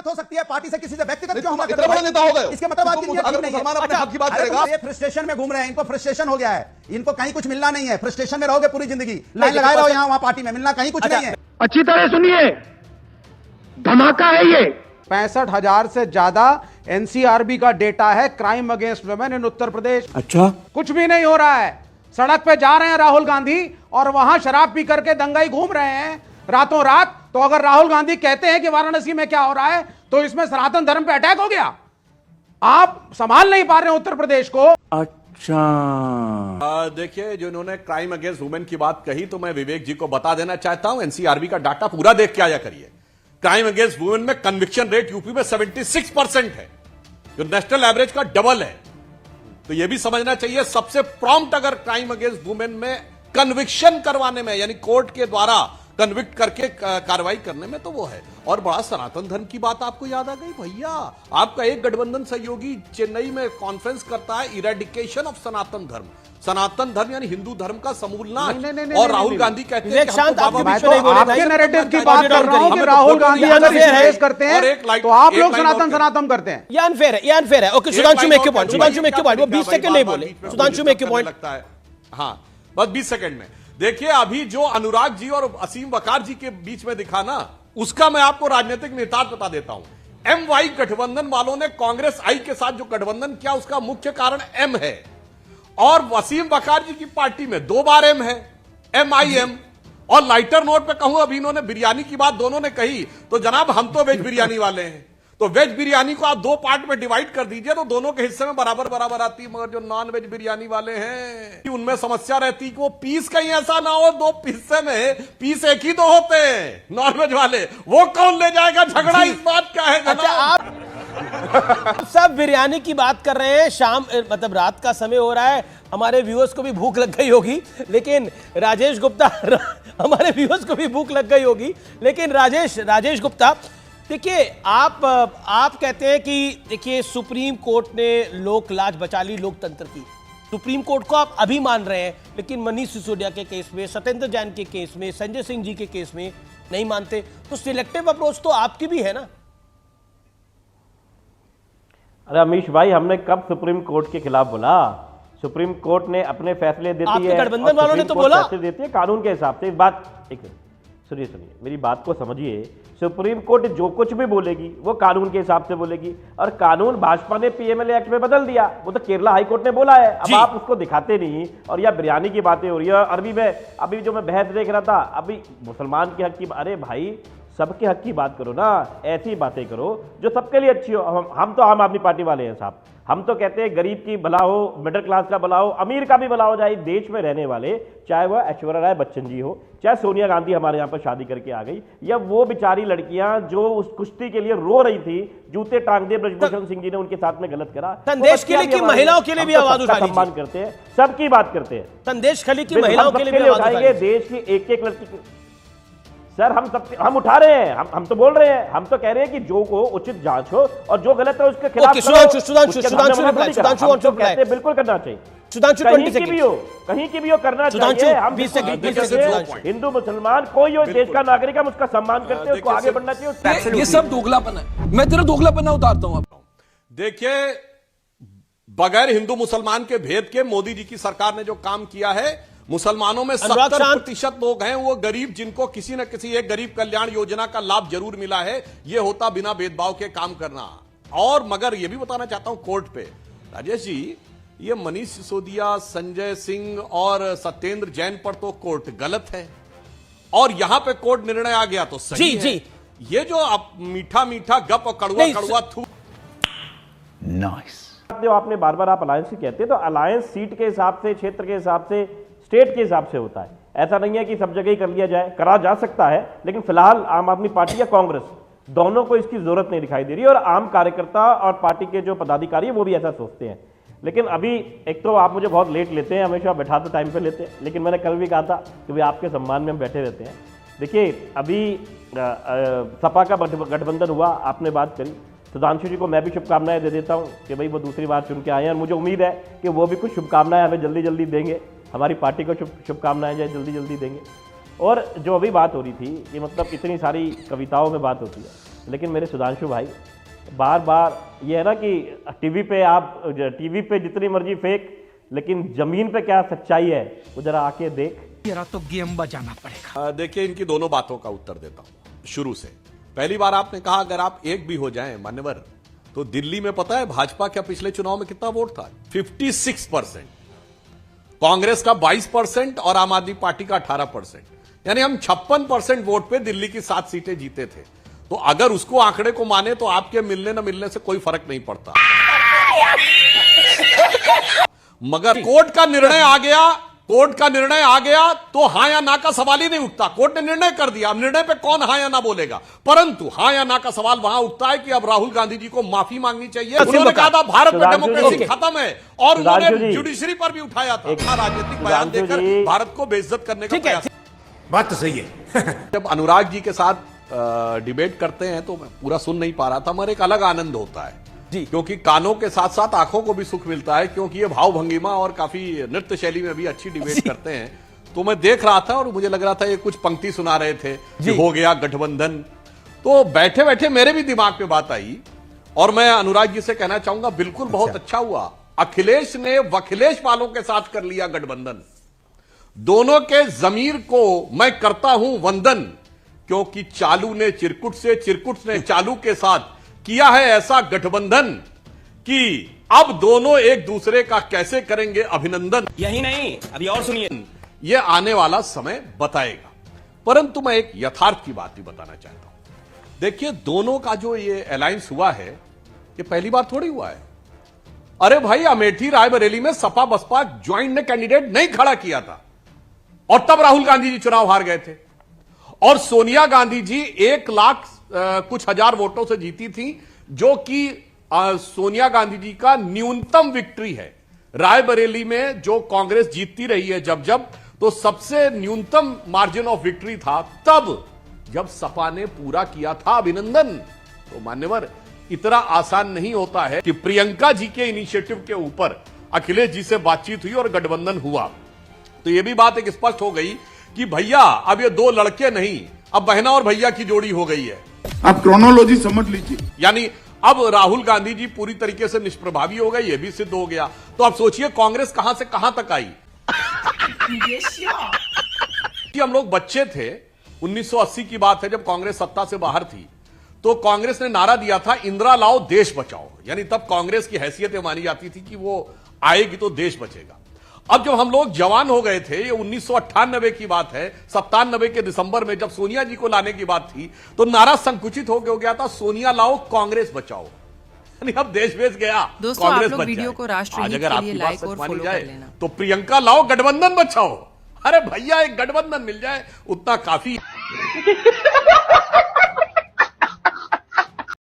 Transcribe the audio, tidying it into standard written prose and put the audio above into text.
व्यक्तिगत हो सकती है, पार्टी से किसी से व्यक्तिगत क्यों हमला इतना बड़ा नेता हो गए, इसके मतलब आपकी नीयत अगर ठीक नहीं मुसलमान है। अपने हक की बात करेगा, ये फ्रस्ट्रेशन में घूम रहे हैं, इनको फ्रस्ट्रेशन हो गया है, इनको कहीं कुछ मिलना नहीं है, फ्रस्ट्रेशन में रहोगे पूरी जिंदगी, लाइन लगाए रहो यहाँ वहाँ पार्टी में, मिलना कहीं कुछ नहीं है। अच्छी तरह सुनिए, धमाका है ये। 65,000 से ज्यादा एनसीआरबी का डेटा है crime against women in Uttar Pradesh. अच्छा, कुछ भी नहीं हो रहा है, सड़क पे जा रहे हैं राहुल गांधी और वहां शराब पी करके दंगाई घूम रहे हैं रातों रात। तो अगर राहुल गांधी कहते हैं कि वाराणसी में क्या हो रहा है, तो इसमें सनातन धर्म पे अटैक हो गया। आप संभाल नहीं पा रहे हैं उत्तर प्रदेश को। अच्छा, देखिए, जो इन्होंने क्राइम अगेंस्ट वुमेन की बात कही, तो मैं विवेक जी को बता देना चाहता हूं, एनसीआरबी का डाटा पूरा देख के आया करिए। क्राइम अगेंस्ट वुमेन में कन्विक्शन रेट यूपी में 76% है, जो नेशनल एवरेज का डबल है। तो यह भी समझना चाहिए, सबसे प्रॉम्प्ट अगर क्राइम अगेंस्ट वुमेन में कन्विक्शन करवाने में, यानी कोर्ट के द्वारा कन्विक्ट करके कार्रवाई करने में, तो वो है। और बड़ा सनातन धर्म की बात आपको याद आ गई भैया। आपका एक गठबंधन सहयोगी चेन्नई में कॉन्फ्रेंस करता है, इरेडिकेशन ऑफ सनातन धर्म। सनातन धर्म यानी हिंदू धर्म का समूल नाश। और राहुल गांधी कहते हैं कि आपके नैरेटिव की बात कर रहा हूं कि राहुल गांधी अगर फेस करते हैं तो आप लोग सनातन सनातन करते हैं। ये अनफेयर है, ये अनफेयर है। Okay, Sudhanshu make your point, Sudhanshu make your point. वो 20 सेकंड नहीं बोले, सुधांशु मेक योर पॉइंट। लगता है हाँ, बस 20 सेकंड में। देखिए, अभी जो अनुराग जी और असीम वकार जी के बीच में दिखा ना, उसका मैं आपको राजनीतिक निहितार्थ बता देता हूं। एमवाई गठबंधन वालों ने कांग्रेस आई के साथ जो गठबंधन किया, उसका मुख्य कारण एम है। और वसीम वकार जी की पार्टी में 2 बार एम है, MIM। और लाइटर नोट पे कहूं, अभी इन्होंने बिरयानी की बात दोनों ने कही, तो जनाब हम तो वेज बिरयानी वाले हैं, तो वेज बिरयानी को आप 2 पार्ट में डिवाइड कर दीजिए, तो दोनों के हिस्से में बराबर बराबर आती है। मगर जो नॉन वेज बिरयानी वाले हैं, उनमें समस्या रहती कि वो पीस कहीं ऐसा ना हो, 2 हिस्से में पीस एक ही तो होते हैं नॉन वेज वाले, वो कौन ले जाएगा? झगड़ा इस बात का है। अच्छा, आप सब बिरयानी की बात कर रहे हैं, शाम मतलब रात का समय हो रहा है, हमारे व्यूअर्स को भी भूख लग गई होगी, लेकिन राजेश गुप्ता हमारे व्यूअर्स को भी भूख लग गई होगी, लेकिन राजेश गुप्ता, देखिए, आप कहते हैं कि देखिए सुप्रीम कोर्ट ने लोक लाज बचा ली लोकतंत्र की। सुप्रीम कोर्ट को आप अभी मान रहे हैं, लेकिन मनीष सिसोदिया के केस में, सत्येंद्र जैन के केस में, संजय सिंह जी के केस में नहीं मानते। तो सिलेक्टिव अप्रोच तो आपकी भी है ना। अरे अमीश भाई, हमने कब सुप्रीम कोर्ट के खिलाफ बोला? सुप्रीम कोर्ट ने अपने फैसले देती है, गठबंधन वालों ने तो बोला, फैसले देती है कानून के हिसाब से। बात एक सुनिए मेरी बात को समझिए। सुप्रीम कोर्ट जो कुछ भी बोलेगी वो कानून के हिसाब से बोलेगी, और कानून भाजपा ने PMLA एक्ट में बदल दिया, वो तो केरला हाई कोर्ट ने बोला है। अब आप उसको दिखाते नहीं, और यह बिरयानी की बातें हो रही है। अरबी में अभी जो मैं बहस देख रहा था, अभी मुसलमान के हक की, अरे भाई सबके हक की बात करो ना, ऐसी बातें करो जो सबके लिए अच्छी हो। हम तो आम आदमी पार्टी वाले हैं साहब, हम तो कहते हैं गरीब की भला हो, मिडिल क्लास का भला हो, अमीर का भी भला हो जाए। देश में रहने वाले, चाहे वह ऐश्वर्या राय बच्चन जी हो, चाहे सोनिया गांधी हमारे यहाँ पर शादी करके आ गई, या वो बेचारी लड़कियां जो उस कुश्ती के लिए रो रही थी, जूते टांग दिए ब्रजभूषण सिंह जी ने उनके साथ में गलत करा। संदेश खली की महिलाओं के लिए भी आवाज उठाइए, सम्मान करते हैं, सबकी बात करते हैं। संदेश खली की महिलाओं के लिए भी आवाज उठाइए। देश की एक लड़की, सर हम उठा रहे हैं, हम तो बोल रहे हैं, हम तो कह रहे हैं कि जो को उचित जांच हो और जो गलत है उसके खिलाफ सुधांशु बिल्कुल करना चाहिए। कहीं की भी हो करना चाहिए। हम हिंदू मुसलमान कोई हो, देश का नागरिक, हम उसका सम्मान करते हैं, उसको आगे बढ़ना चाहिए। ये सब दोगलापन है, मैं तेरा दोगलापन उतारता हूं। देखिए, बगैर हिंदू मुसलमान के भेद के मोदी जी की सरकार ने जो काम किया है, मुसलमानों में 70% लोग हैं वो गरीब, जिनको किसी न किसी एक गरीब कल्याण योजना का लाभ जरूर मिला है। ये होता बिना भेदभाव के काम करना। और मगर ये भी बताना चाहता हूं कोर्ट पे, राजेश जी, ये मनीष सिसोदिया, संजय सिंह और सत्येंद्र जैन पर तो कोर्ट गलत है, और यहां पे कोर्ट निर्णय आ गया तो सही है। जी। ये जो मीठा मीठा गप और कड़वा कड़वा थू। नाइस। जो आपने बार बार आप अलायंस की कहते हैं, तो अलायंस सीट के हिसाब से, क्षेत्र के हिसाब से, स्टेट के हिसाब से होता है। ऐसा नहीं है कि सब जगह ही कर लिया जाए, करा जा सकता है, लेकिन फिलहाल आम आदमी पार्टी या कांग्रेस दोनों को इसकी जरूरत नहीं दिखाई दे रही, और आम कार्यकर्ता और पार्टी के जो पदाधिकारी है वो भी ऐसा सोचते हैं। लेकिन अभी एक तो आप मुझे बहुत लेट लेते हैं, हमेशा बैठा तो टाइम पे लेते हैं, लेकिन मैंने कल भी कहा था कि भाई आपके सम्मान में हम बैठे रहते हैं। देखिए, अभी सपा का गठबंधन हुआ, आपने बात करी, सुधांशु जी को मैं भी शुभकामनाएं दे देता हूं कि भाई वो दूसरी बार चुन के आए हैं, और मुझे उम्मीद है कि वो भी कुछ शुभकामनाएं हमें जल्दी जल्दी देंगे, हमारी पार्टी को शुभकामनाएं जो जल्दी जल्दी देंगे। और जो अभी बात हो रही थी कि मतलब इतनी सारी कविताओं में बात होती है, लेकिन मेरे सुधांशु भाई, बार बार ये है ना कि टीवी पे जितनी मर्जी फेंक, लेकिन जमीन पे क्या सच्चाई है वो जरा आके देख। तो गेम बजाना पड़ेगा। देखिए, इनकी दोनों बातों का उत्तर देता हूं शुरू से। पहली बार आपने कहा अगर आप एक भी हो जाएं मान्यवर, तो दिल्ली में पता है भाजपा का पिछले चुनाव में कितना वोट था? 56%, कांग्रेस का 22% और आम आदमी पार्टी का 18%। यानी हम 56% वोट पे दिल्ली की 7 सीटें जीते थे। तो अगर उसको आंकड़े को माने तो आपके मिलने न मिलने से कोई फर्क नहीं पड़ता। मगर कोर्ट का निर्णय आ गया तो हां या ना का सवाल ही नहीं उठता। कोर्ट ने निर्णय कर दिया, अब निर्णय पे कौन हां या ना बोलेगा, परंतु हां या ना का सवाल वहां उठता है कि अब राहुल गांधी जी को माफी मांगनी चाहिए। उन्होंने कहा था भारत में डेमोक्रेसी खत्म है, और उन्होंने जुडिशरी पर भी उठाया था राजनीतिक बयान देकर भारत को बेइज्जत करने का प्रयास। बात तो सही है। जब अनुराग जी के साथ डिबेट करते हैं तो मैं पूरा सुन नहीं पा रहा था, मगर एक अलग आनंद होता है जी, क्योंकि कानों के साथ साथ आंखों को भी सुख मिलता है, क्योंकि ये भाव भंगिमा और काफी नृत्य शैली में भी अच्छी डिबेट करते हैं। तो मैं देख रहा था और मुझे लग रहा था ये कुछ पंक्ति सुना रहे थे कि हो गया गठबंधन। तो बैठे बैठे मेरे भी दिमाग में बात आई, और मैं अनुराग जी से कहना चाहूंगा बिल्कुल बहुत अच्छा हुआ अखिलेश ने वखिलेश वालों के साथ कर लिया गठबंधन। दोनों के जमीर को मैं करता हूं वंदन, क्योंकि चालू ने चिरकुट से, चिरकुट ने चालू के साथ किया है ऐसा गठबंधन कि अब दोनों एक दूसरे का कैसे करेंगे अभिनंदन। यही नहीं, अभी और सुनिए, यह आने वाला समय बताएगा। परंतु मैं एक यथार्थ की बात भी बताना चाहता हूं। देखिए, दोनों का जो ये अलायंस हुआ है, ये पहली बार थोड़ी हुआ है। अरे भाई, अमेठी रायबरेली में सपा बसपा ज्वाइंट ने कैंडिडेट नहीं खड़ा किया था, और तब राहुल गांधी जी चुनाव हार गए थे, और सोनिया गांधी जी 1 लाख कुछ हजार वोटों से जीती थी, जो कि सोनिया गांधी जी का न्यूनतम विक्ट्री है। रायबरेली में जो कांग्रेस जीतती रही है जब तो सबसे न्यूनतम मार्जिन ऑफ विक्ट्री था तब जब सपा ने पूरा किया था अभिनंदन। तो मान्यवर, इतना आसान नहीं होता है कि प्रियंका जी के इनिशिएटिव के ऊपर अखिलेश जी से बातचीत हुई और गठबंधन हुआ। तो यह भी बात एक स्पष्ट हो गई कि भैया अब ये 2 लड़के नहीं, अब बहना और भैया की जोड़ी हो गई है। आप क्रोनोलॉजी समझ लीजिए। यानी अब राहुल गांधी जी पूरी तरीके से निष्प्रभावी हो गए, यह भी सिद्ध हो गया। तो अब सोचिए कांग्रेस कहां से कहां तक आई। हम लोग बच्चे थे, 1980 की बात है, जब कांग्रेस सत्ता से बाहर थी, तो कांग्रेस ने नारा दिया था इंदिरा लाओ देश बचाओ। यानी तब कांग्रेस की हैसियत मानी जाती थी कि वो आएगी तो देश बचेगा। अब जब हम लोग जवान हो गए थे, ये 1998 की बात है, 97 के दिसंबर में जब सोनिया जी को लाने की बात थी, तो नारा संकुचित हो गया था, सोनिया लाओ कांग्रेस बचाओ। यानी अब देश बेच गया, कांग्रेस बच वीडियो को राष्ट्रहित आज अगर के लिए आपकी बात लाइक और सच मानी फॉलो जाए कर लेना। तो प्रियंका लाओ गठबंधन बचाओ। अरे भैया, एक गठबंधन मिल जाए उतना काफी